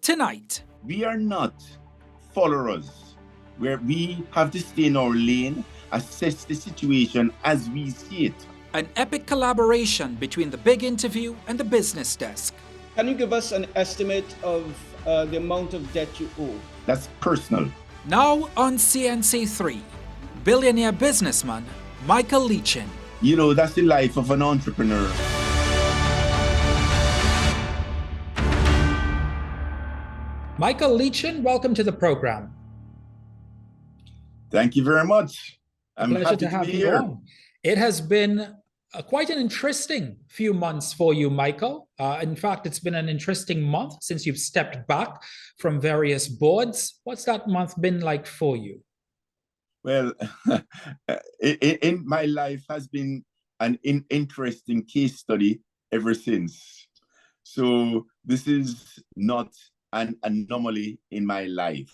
Tonight, we are not followers, where we have to stay in our lane, assess the situation as we see it. an epic collaboration between the Big Interview and the Business Desk. Can you give us an estimate of the amount of debt you owe? That's personal. Now on CNC3, billionaire businessman Michael Leachin. You know, that's the life of an entrepreneur. Michael Leachin, welcome to the program. Thank you very much. I'm Pleasure happy to have be you here. on. It has been quite an interesting few months for you, Michael. In fact, it's been an interesting month since you've stepped back from various boards. What's that month been like for you? Well, in my life has been an interesting case study ever since. So this is not an anomaly in my life.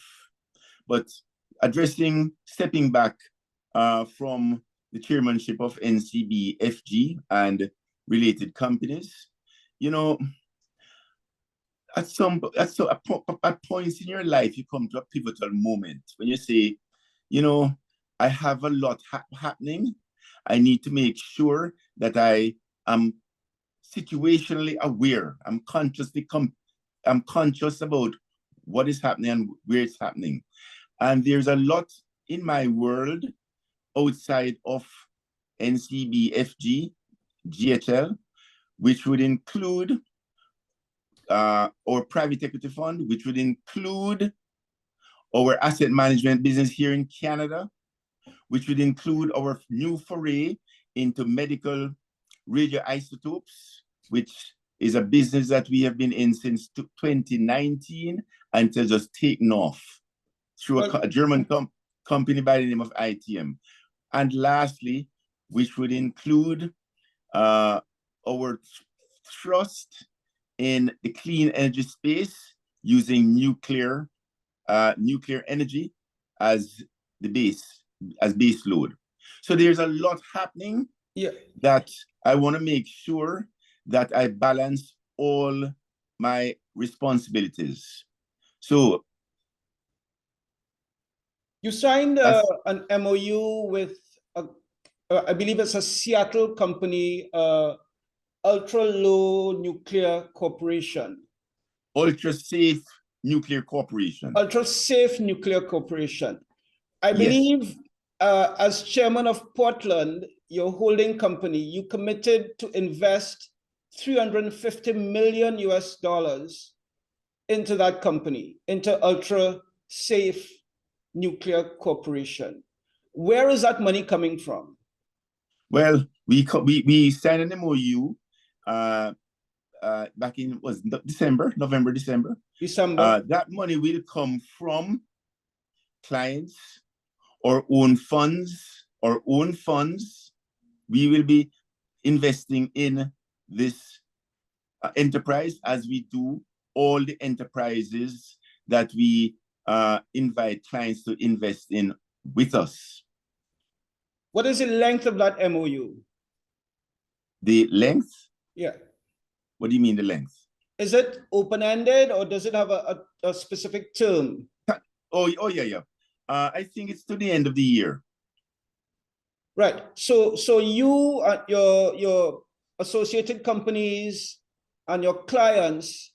But stepping back from the chairmanship of NCBFG and related companies, you know, at points in your life, you come to a pivotal moment when you say, you know, I have a lot happening. I need to make sure that I am situationally aware. I'm conscious about what is happening and where it's happening. And there's a lot in my world outside of NCBFG, GHL, which would include our private equity fund, which would include our asset management business here in Canada, which would include our new foray into medical radioisotopes, which is a business that we have been in since 2019 and it has just taken off through a German company by the name of ITM. And lastly, which would include our trust in the clean energy space using nuclear energy as the base load. So there's a lot happening that I want to make sure that I balance all my responsibilities. So you signed an MOU with, I believe it's a Seattle company, Ultra Low Nuclear Corporation. Ultra Safe Nuclear Corporation. Ultra Safe Nuclear Corporation. I believe as chairman of Portland, your holding company, you committed to invest $350 million into that company, into Ultra Safe Nuclear Corporation. Where is that money coming from? Well, we signed an MOU back in November, December. That money will come from clients, our own funds. We will be investing in this enterprise as we do all the enterprises that we invite clients to invest in with us. What is the length of that MOU? The length? Yeah. What do you mean the length? Is it open-ended or does it have a specific term? Oh yeah. I think it's to the end of the year. Right. So you, your associated companies and your clients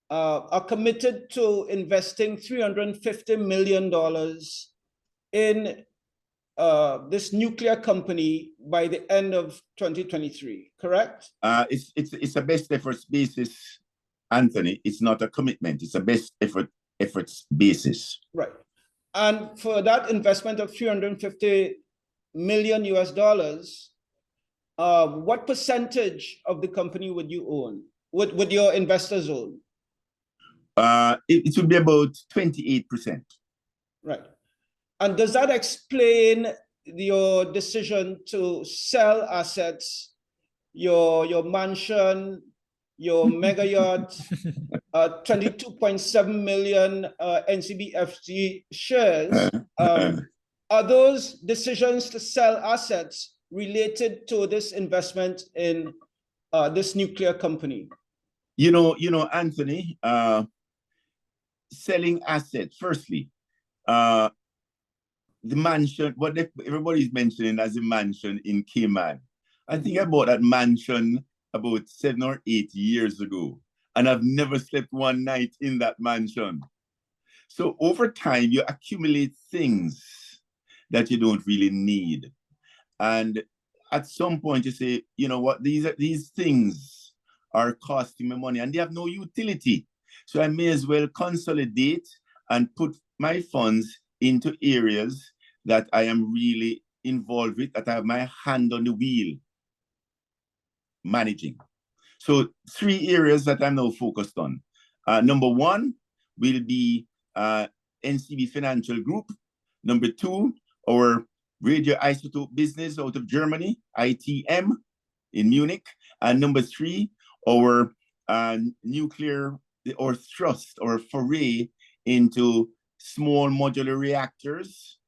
are committed to investing $350 million in this nuclear company by the end of 2023, correct? It's a best efforts basis, Anthony. It's not a commitment. It's a best efforts basis. Right. And for that investment of $350 million, what percentage of the company would you own? Would your investors own? It would be about 28%. Right. And does that explain your decision to sell assets, your mansion, your mega yacht, 22.7 million NCBFG shares? Are those decisions to sell assets related to this investment in this nuclear company? You know, Anthony, selling assets. Firstly, the mansion, what everybody's mentioning as a mansion in Cayman. I think I bought that mansion about 7 or 8 years ago, and I've never slept one night in that mansion. So over time, you accumulate things that you don't really need. And at some point you say, you know what, these things are costing me money and they have no utility. So I may as well consolidate and put my funds into areas that I am really involved with, that I have my hand on the wheel managing. So 3 areas that I'm now focused on. Number 1 will be NCB Financial Group. Number 2, our radioisotope business out of Germany, ITM in Munich. And number 3, our nuclear, or thrust, or foray into small modular reactors.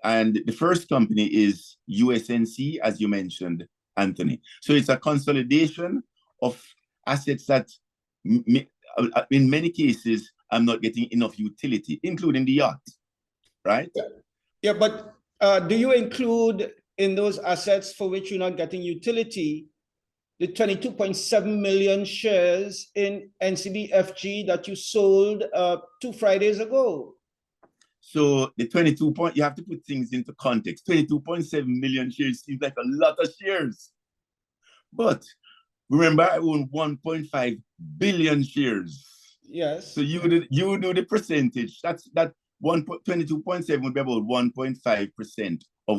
And the first company is USNC, as you mentioned, Anthony. So it's a consolidation of assets that in many cases, I'm not getting enough utility, including the yacht, right? Yeah, but do you include in those assets for which you're not getting utility, the 22.7 million shares in NCBFG that you sold 2 Fridays ago? So the 22 point, you have to put things into context. 22.7 million shares seems like a lot of shares. But remember, I own 1.5 billion shares. Yes. So you do the percentage. That 22.7 would be about 1.5% of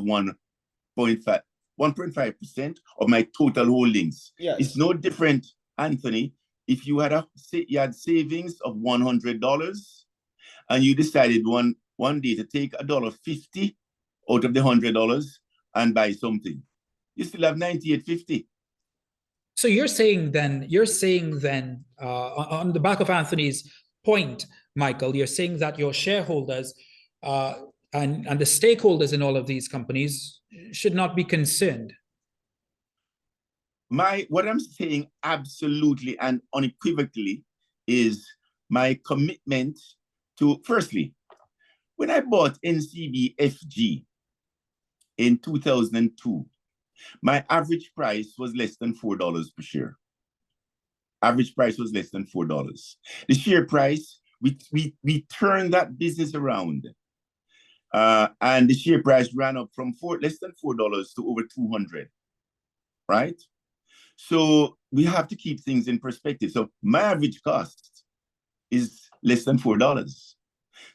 1.5% of my total holdings. Yes. It's no different, Anthony, if you had savings of $100 and you decided one day to take $1.50 out of the $100 and buy something. You still have $98.50. So you're saying then, on the back of Anthony's point, Michael, you're saying that your shareholders and the stakeholders in all of these companies should not be concerned. What I'm saying absolutely and unequivocally is my commitment to, firstly, when I bought NCBFG in 2002, my average price was less than $4 per share. Average price was less than $4. The share price, we turned that business around. And the share price ran up from less than $4 to over 200, right? So we have to keep things in perspective. So my average cost is less than $4.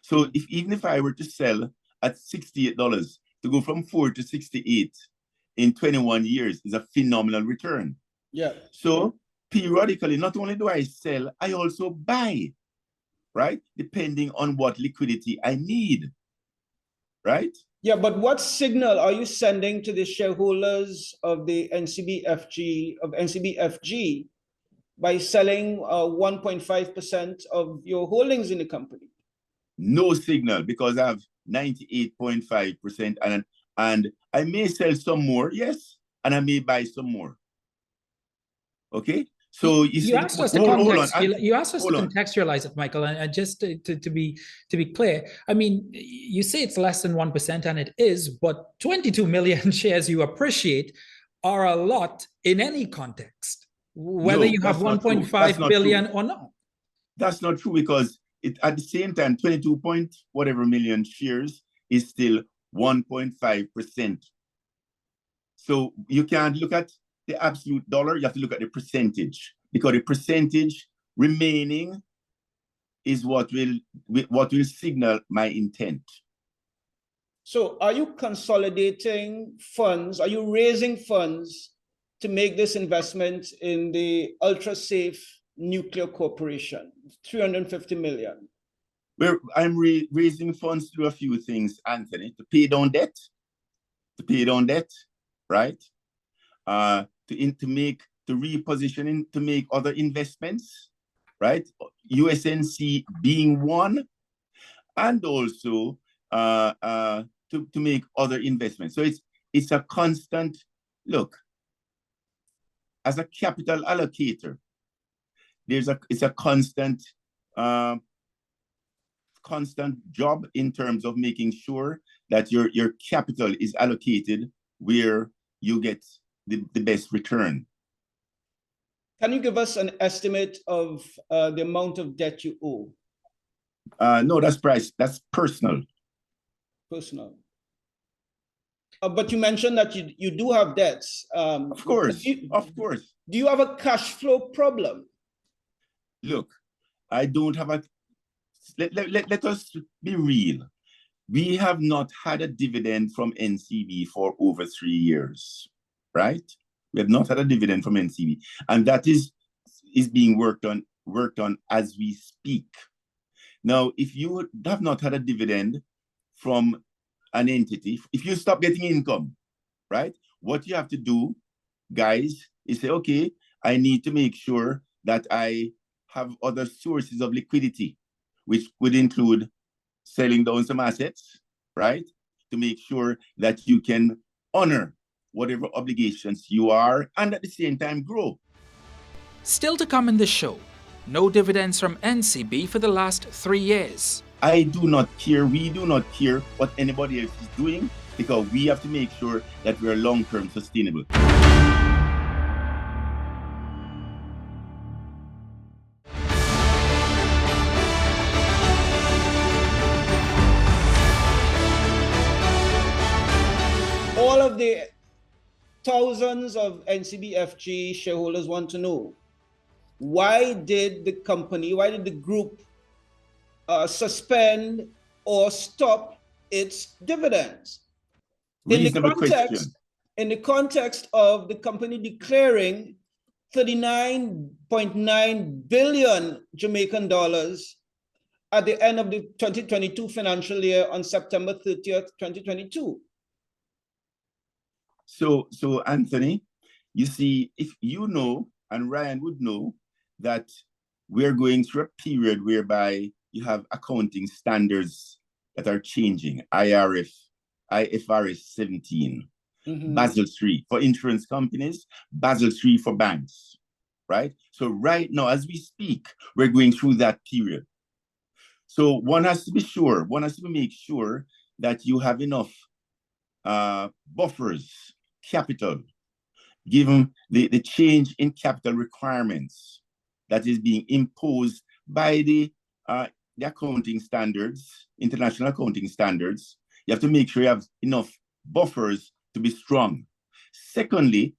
So even if I were to sell at $68, to go from 4 to 68 in 21 years is a phenomenal return. Yeah. So periodically, not only do I sell, I also buy, right? Depending on what liquidity I need, right? Yeah, but what signal are you sending to the shareholders of the NCBFG by selling 1.5% of your holdings in the company? No signal, because I have 98.5%, and I may sell some more, yes, and I may buy some more. Okay, so you asked us to contextualize it, Michael, and just to be clear. I mean, you say it's less than 1%, and it is, but 22 million shares you appreciate are a lot in any context, whether you have 1.5 billion or not. That's not true, because at the same time, 22 point whatever million shares is still 1.5%. So you can't look at the absolute dollar, you have to look at the percentage, because the percentage remaining is what will signal my intent. So are you consolidating funds? Are you raising funds to make this investment in the ultra-safe nuclear corporation, 350 million? I'm raising funds to do a few things, Anthony, to pay down debt, right? To repositioning, to make other investments, right? USNC being one, and also to make other investments. So it's a constant look. As a capital allocator, it's a constant constant job in terms of making sure that your capital is allocated where you get the best return. Can you give us an estimate of the amount of debt you owe? No, that's personal. Personal. But you mentioned that you do have debts. Of course, of course. Do you have a cash flow problem? Look, I don't have a, let us be real. We have not had a dividend from NCB for over 3 years, right? We have not had a dividend from NCB. And that is being worked on as we speak. Now, if you have not had a dividend from an entity, if you stop getting income, right? What you have to do, guys, is say, okay, I need to make sure that I have other sources of liquidity, which would include selling down some assets, right? To make sure that you can honor whatever obligations you are and at the same time grow. Still to come in the show, no dividends from NCB for the last 3 years. I do not care, we do not care what anybody else is doing, because we have to make sure that we are long-term sustainable. All of the thousands of NCBFG shareholders want to know, why did the group suspend or stop its dividends? Reasonable question. In the context of the company declaring 39.9 billion Jamaican dollars at the end of the 2022 financial year on September 30th, 2022. So Anthony, you see, if you know, and Ryan would know, that we're going through a period whereby you have accounting standards that are changing. IFRS 17, Basel III for insurance companies, Basel III for banks, right? So right now, as we speak, we're going through that period. So one has to make sure that you have enough buffers, capital, given the change in capital requirements that is being imposed by the accounting standards, international accounting standards. You have to make sure you have enough buffers to be strong. Secondly,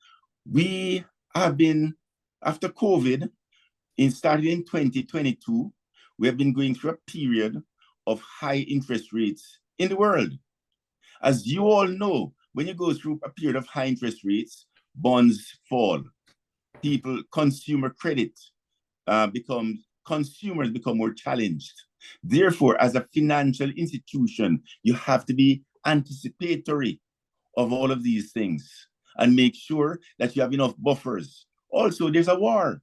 we have been, after COVID, starting in 2022, we have been going through a period of high interest rates in the world. As you all know, when you go through a period of high interest rates, bonds fall. Consumer credit consumers become more challenged. Therefore, as a financial institution, you have to be anticipatory of all of these things and make sure that you have enough buffers. Also, there's a war.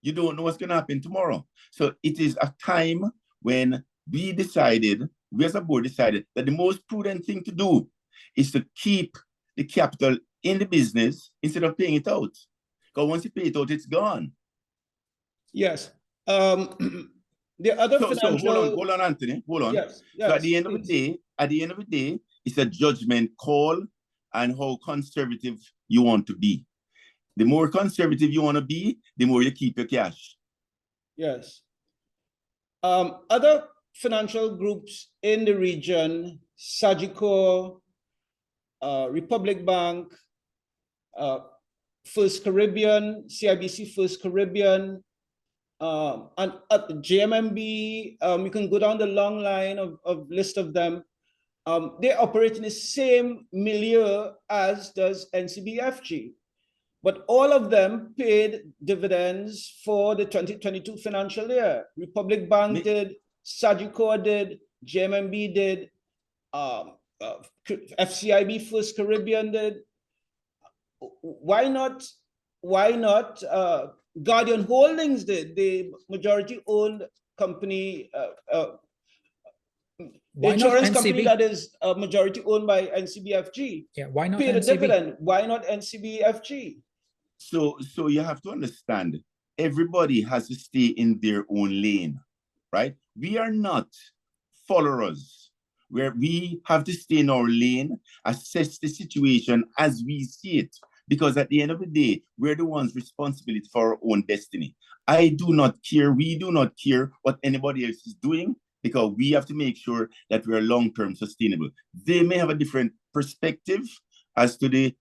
You don't know what's going to happen tomorrow. So it is a time when we as a board decided that the most prudent thing to do is to keep the capital in the business instead of paying it out. Because once you pay it out, it's gone. Yes. The other financial... So hold on, Anthony, hold on. Yes, so at the end of the day, it's a judgment call and how conservative you want to be. The more conservative you want to be, the more you keep your cash. Yes. Other financial groups in the region, Sagicor, Republic Bank, First Caribbean, CIBC First Caribbean, and at the JMMB, you can go down the long line of list of them. They operate in the same milieu as does NCBFG, but all of them paid dividends for the 2022 financial year. Republic Bank did, Sagicor did, JMMB did, FCIB First Caribbean did. Why not Guardian Holdings did, the majority-owned company, insurance company that is majority-owned by NCBFG? Yeah, why not paid NCB? a dividend? Why not NCBFG? So you have to understand, everybody has to stay in their own lane, right? We are not follow us, where we have to stay in our lane, assess the situation as we see it. Because at the end of the day, we're the ones responsible for our own destiny. I do not care, we do not care what anybody else is doing, because we have to make sure that we are long-term sustainable. They may have a different perspective as to their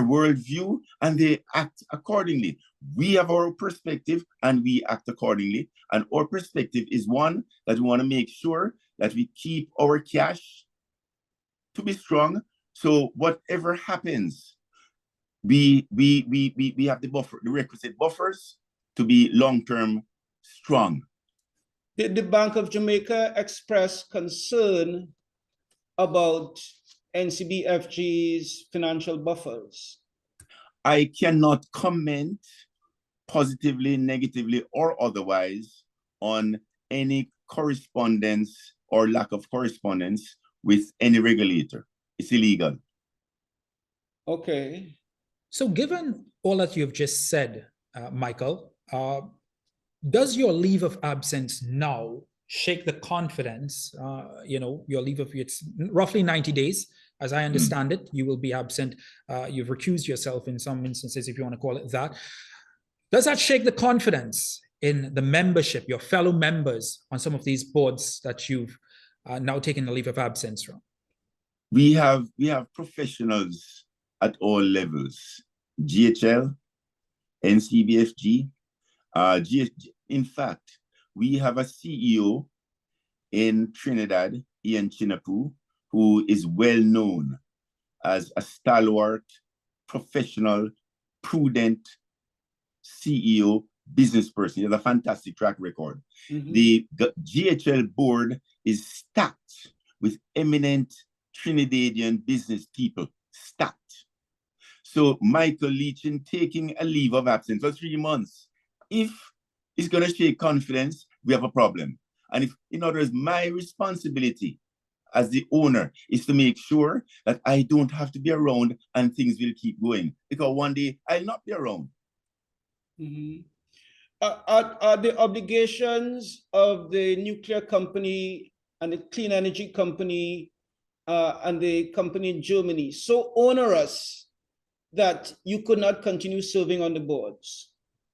worldview, and they act accordingly. We have our perspective and we act accordingly. And our perspective is one that we want to make sure that we keep our cash to be strong. So whatever happens, we have the buffer, the requisite buffers to be long-term strong. Did the Bank of Jamaica express concern about NCBFG's financial buffers? I cannot comment positively, negatively, or otherwise on any correspondence or lack of correspondence with any regulator. It's illegal. Okay. So given all that you've just said, Michael, does your leave of absence now shake the confidence? Your leave of, it's roughly 90 days. As I understand it, you will be absent. You've recused yourself in some instances, if you want to call it that. Does that shake the confidence in the membership, your fellow members on some of these boards that you've now taken a leave of absence from? We have professionals at all levels, GHL, NCBFG, in fact, we have a CEO in Trinidad, Ian Chinapu, who is well known as a stalwart, professional, prudent CEO, business person. He has a fantastic track record. Mm-hmm. The GHL board is stacked with eminent Trinidadian business people, stacked. So Michael Leachin taking a leave of absence for 3 months, if it's going to shake confidence, we have a problem. And if, in other words, my responsibility as the owner is to make sure that I don't have to be around and things will keep going, because one day I'll not be around. Mm-hmm. Are the obligations of the nuclear company and the clean energy company and the company in Germany so onerous that you could not continue serving on the boards?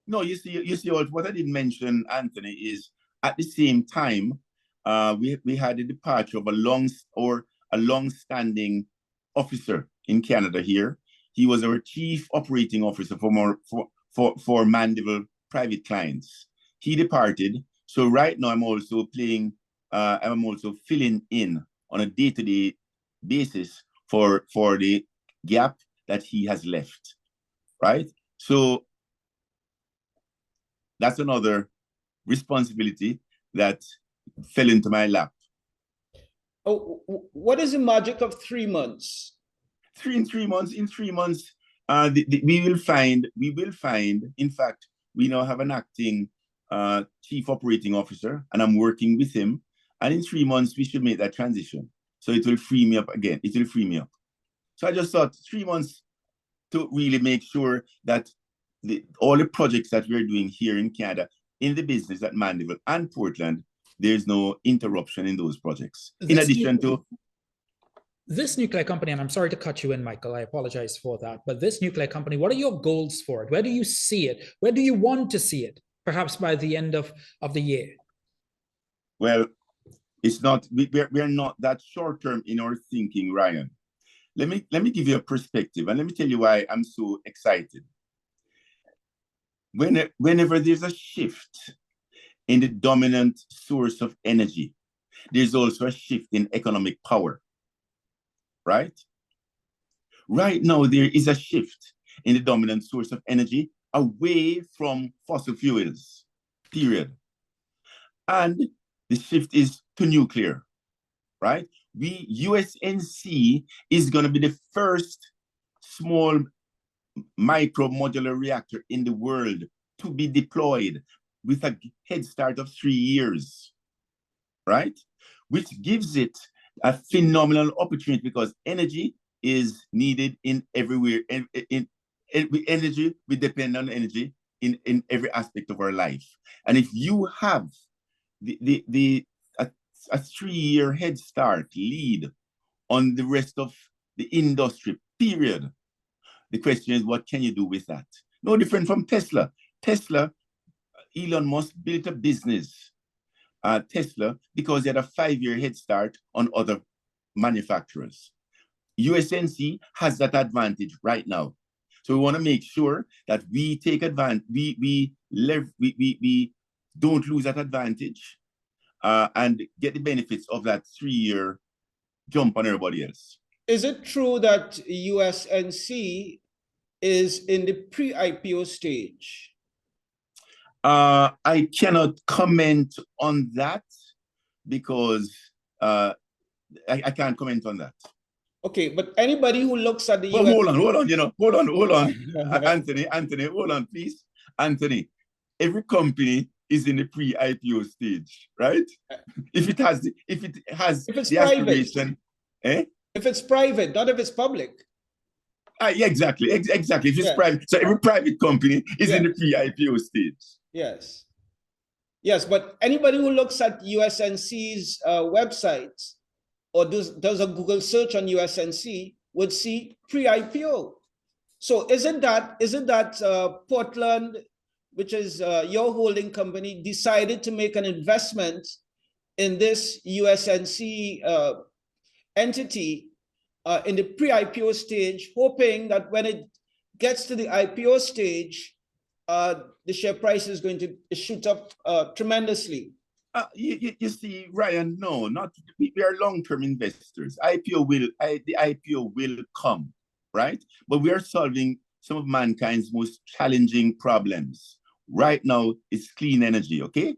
No, you see, what I didn't mention, Anthony, is at the same time, we had the departure of a long-standing officer in Canada here. He was our chief operating officer for Mandeville private clients. He departed. So right now I'm also filling in on a day-to-day basis for the gap that he has left, right? So that's another responsibility that fell into my lap. Oh, what is the magic of 3 months? In 3 months, we will find, in fact, we now have an acting chief operating officer, and I'm working with him. And in 3 months, we should make that transition. So it will free me up again. It will free me up. So I just thought 3 months to really make sure that all the projects that we're doing here in Canada, in the business at Mandeville and Portland, there's no interruption in those projects. In addition to this nuclear company, and I'm sorry to cut you in, Michael, I apologize for that, but this nuclear company, what are your goals for it? Where do you see it? Where do you want to see it? Perhaps by the end of the year? Well, it's not, we're not that short-term in our thinking, Ryan. Let me give you a perspective, and let me tell you why I'm so excited. Whenever there's a shift in the dominant source of energy, there's also a shift in economic power, right? Right now, there is a shift in the dominant source of energy away from fossil fuels, period. And the shift is to nuclear, right? USNC is going to be the first small micro modular reactor in the world to be deployed with a head start of 3 years, right? Which gives it a phenomenal opportunity, because energy is needed in everywhere. Energy, we depend on energy in every aspect of our life. And if you have a a 3-year head start lead on the rest of the industry, period. The question is, what can you do with that? No different from Tesla. Elon Musk built a business, Tesla, because they had a 5-year head start on other manufacturers. USNC has that advantage right now. So we want to make sure that we take advantage, we don't lose that advantage and get the benefits of that 3-year jump on everybody else. Is it true that USNC is in the pre-IPO stage? I cannot comment on that because I can't comment on that. Okay, but anybody who looks at the well, hold on, Anthony, hold on, please. Anthony, every company is in the pre-IPO stage, right? If it's the aspiration, if it's private, not if it's public. Yeah, exactly. If it's private, so every private company is in the pre-IPO stage. Yes, but anybody who looks at USNC's website or does a Google search on USNC would see pre-IPO. So isn't that Portland, which is your holding company, decided to make an investment in this USNC entity in the pre-IPO stage, hoping that when it gets to the IPO stage, the share price is going to shoot up tremendously? You see, Ryan, no, we are long-term investors. The IPO will come, right? But we are solving some of mankind's most challenging problems. Right now, it's clean energy, okay?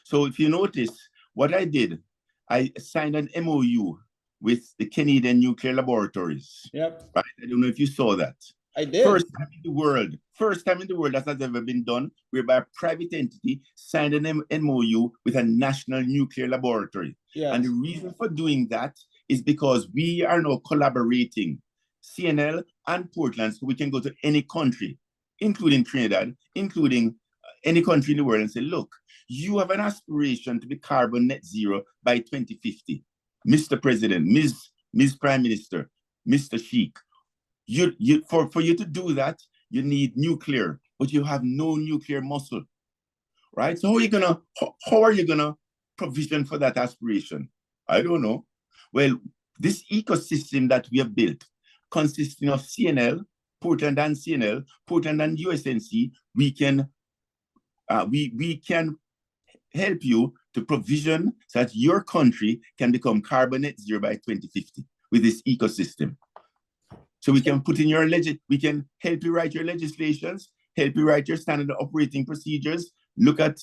So if you notice, what I did, I signed an MOU with the Canadian nuclear laboratories. Yep. Right? I don't know if you saw that. I did. First time in the world that has ever been done, whereby a private entity signed an MOU with a national nuclear laboratory. Yes. And the reason for doing that is because we are now collaborating, CNL and Portland, so we can go to any country, including Trinidad, including any country in the world, and say, look, you have an aspiration to be carbon net zero by 2050. Mr. President, Ms. Prime Minister, Mr. Sheikh, for you to do that, you need nuclear, but you have no nuclear muscle, right? So how are you gonna provision for that aspiration? I don't know. Well, this ecosystem that we have built, consisting of CNL, Portland and USNC, we can help you to provision so that your country can become carbon net zero by 2050 with this ecosystem. So we can we can help you write your legislations, help you write your standard operating procedures, look at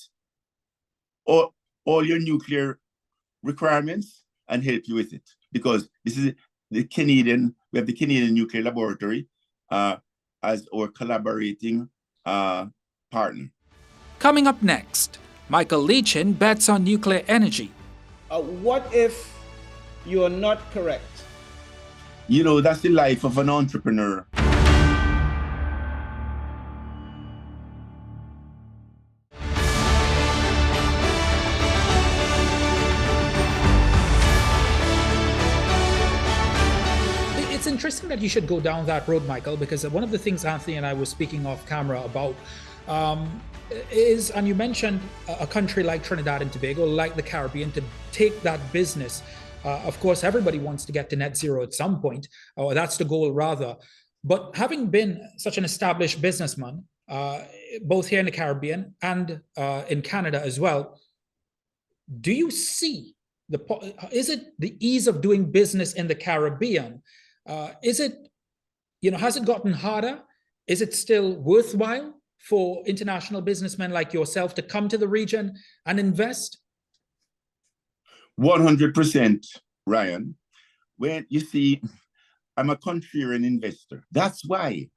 all your nuclear requirements and help you with it. Because this is we have the Canadian Nuclear Laboratory as our collaborating partner. Coming up next, Michael Leachin bets on nuclear energy. What if you are not correct? You know, that's the life of an entrepreneur. It's interesting that you should go down that road, Michael, because one of the things Anthony and I were speaking off camera about is, and you mentioned a country like Trinidad and Tobago, like the Caribbean, to take that business. Of course, everybody wants to get to net zero at some point, or that's the goal rather. But having been such an established businessman, both here in the Caribbean and in Canada as well, do you see is it the ease of doing business in the Caribbean? Is it, has it gotten harder? Is it still worthwhile for international businessmen like yourself to come to the region and invest? 100%, Ryan. When you see, I'm a contrarian investor. That's why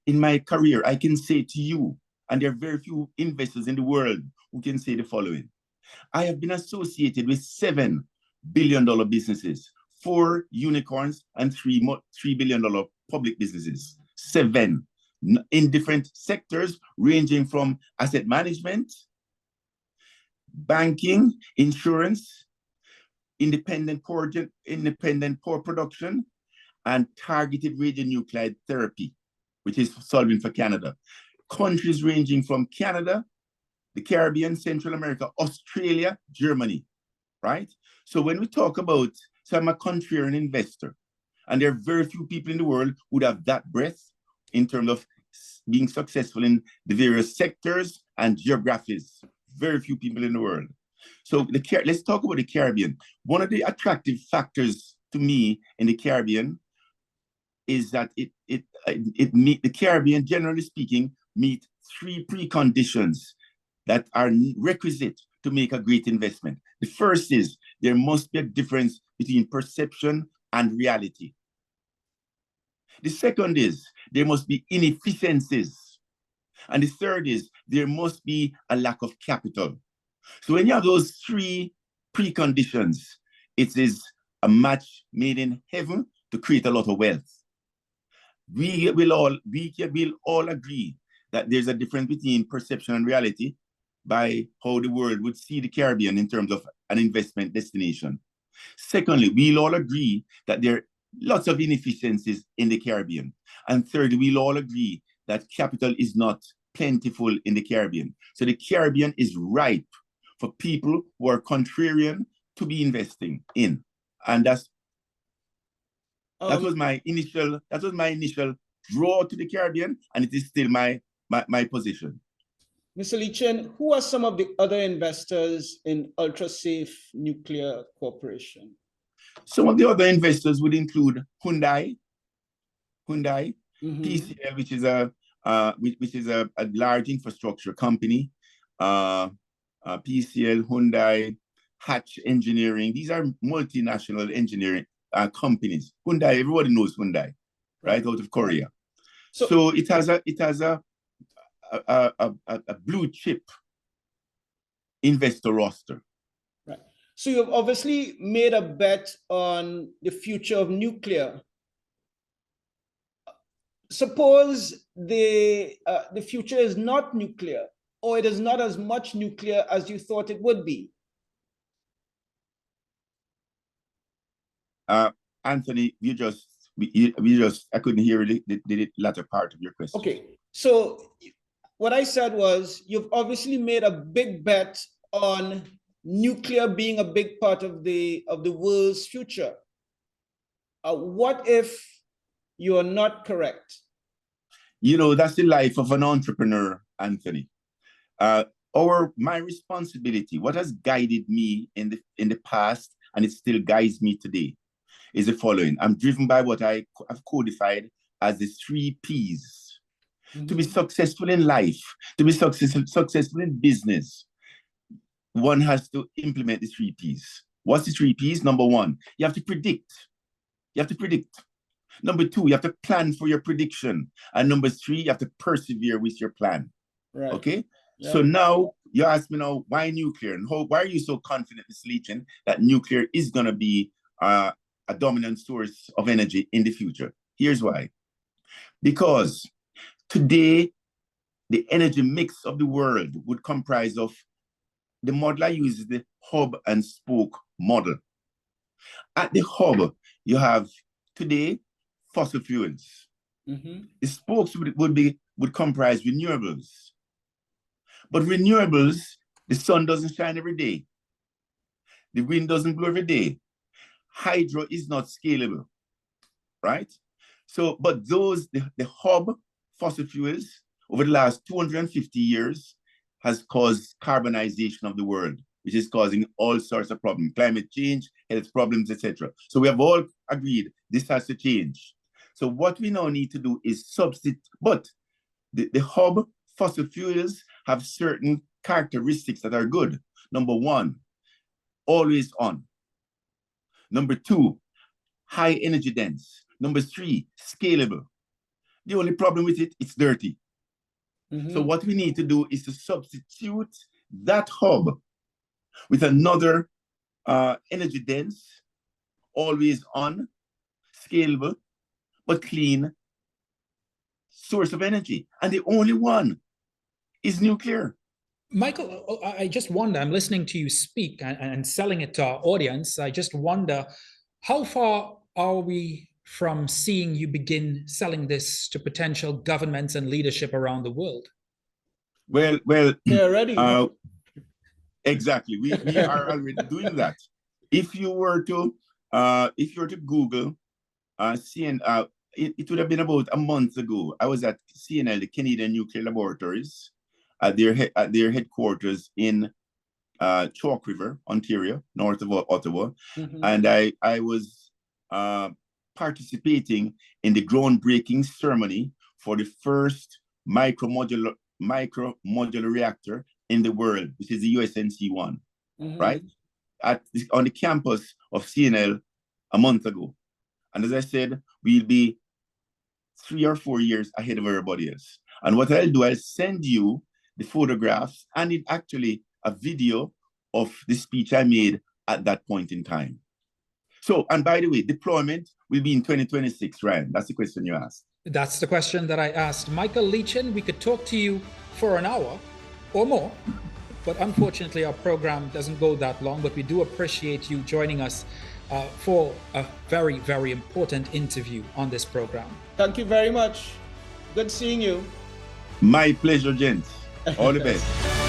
in my career, I can say to you, and there are very few investors in the world who can say the following. I have been associated with $7 billion businesses, 4 unicorns and $3 billion public businesses, 7 in different sectors ranging from asset management, banking, insurance, independent power production, and targeted radionuclide therapy, which is solving for Canada. Countries ranging from Canada, the Caribbean, Central America, Australia, Germany, right? So when we talk about, so I'm a contrarian investor, and there are very few people in the world who would have that breadth in terms of being successful in the various sectors and geographies. Very few people in the world. So let's talk about the Caribbean. One of the attractive factors to me in the Caribbean is that the Caribbean, generally speaking, meet three preconditions that are requisite to make a great investment. The first is there must be a difference between perception and reality. The second is there must be inefficiencies. And the third is there must be a lack of capital. So when you have those three preconditions, it is a match made in heaven to create a lot of wealth. We will all agree that there's a difference between perception and reality by how the world would see the Caribbean in terms of an investment destination. Secondly, we'll all agree that there are lots of inefficiencies in the Caribbean. And thirdly, we'll all agree that capital is not plentiful in the Caribbean. So the Caribbean is ripe for people who are contrarian to be investing in. And that was my initial draw to the Caribbean, and it is still my position. Mr. Lee-Chin, who are some of the other investors in Ultra Safe Nuclear Corporation? Some of the other investors would include Hyundai, PCL, which is a large infrastructure company, PCL, Hyundai, Hatch Engineering. These are multinational engineering companies. Hyundai, everybody knows Hyundai, right, out of Korea. So it has a blue chip investor roster. Right. So you've obviously made a bet on the future of nuclear. Suppose the future is not nuclear, or it is not as much nuclear as you thought it would be. Anthony, I couldn't hear the latter part of your question. Okay, so what I said was you've obviously made a big bet on nuclear being a big part of the world's future. What if you are not correct? You know, that's the life of an entrepreneur, Anthony. My responsibility, what has guided me in the past, and it still guides me today, is the following. I'm driven by what I have codified as the 3 Ps. To be successful in life, to be successful in business, one has to implement the 3 Ps. What's the 3 Ps? Number 1, you have to predict. Number 2, you have to plan for your prediction. And number 3, you have to persevere with your plan. Right. Okay? Yep. So now you ask me now, why nuclear? And why are you so confident, Mr. Lee-Chin, that nuclear is going to be a dominant source of energy in the future? Here's why. Because today, the energy mix of the world would comprise of, the model I use is the hub and spoke model. At the hub, you have today fossil fuels. The spokes would comprise renewables. But renewables, the sun doesn't shine every day. The wind doesn't blow every day. Hydro is not scalable, right? So, but the hub fossil fuels over the last 250 years has caused carbonization of the world, which is causing all sorts of problems, climate change, health problems, etc. So we have all agreed this has to change. So what we now need to do is substitute, but the hub fossil fuels have certain characteristics that are good. Number 1, always on. Number 2, high energy dense. Number 3, scalable. The only problem with it, it's dirty. So what we need to do is to substitute that hub with another energy dense, always on, scalable, but clean source of energy. And the only one is nuclear. Michael, I just wonder, I'm listening to you speak and selling it to our audience. I just wonder, how far are we from seeing you begin selling this to potential governments and leadership around the world? Well, They're ready. Exactly. We are already doing that. If you were to Google CN, it would have been about a month ago. I was at CNL, the Canadian Nuclear Laboratories, at their headquarters in Chalk River, Ontario, north of Ottawa, and I was participating in the groundbreaking ceremony for the first micro modular reactor in the world, which is the USNC1, right? On the campus of CNL a month ago. And as I said, we'll be 3 or 4 years ahead of everybody else. And what I'll do, I'll send you the photographs and actually a video of the speech I made at that point in time. So, and by the way, deployment will be in 2026, Ryan. That's the question you asked. That's the question that I asked. Michael Leachin, we could talk to you for an hour or more, but unfortunately our program doesn't go that long, but we do appreciate you joining us for a very, very important interview on this program. Thank you very much. Good seeing you. My pleasure, gents. All the best.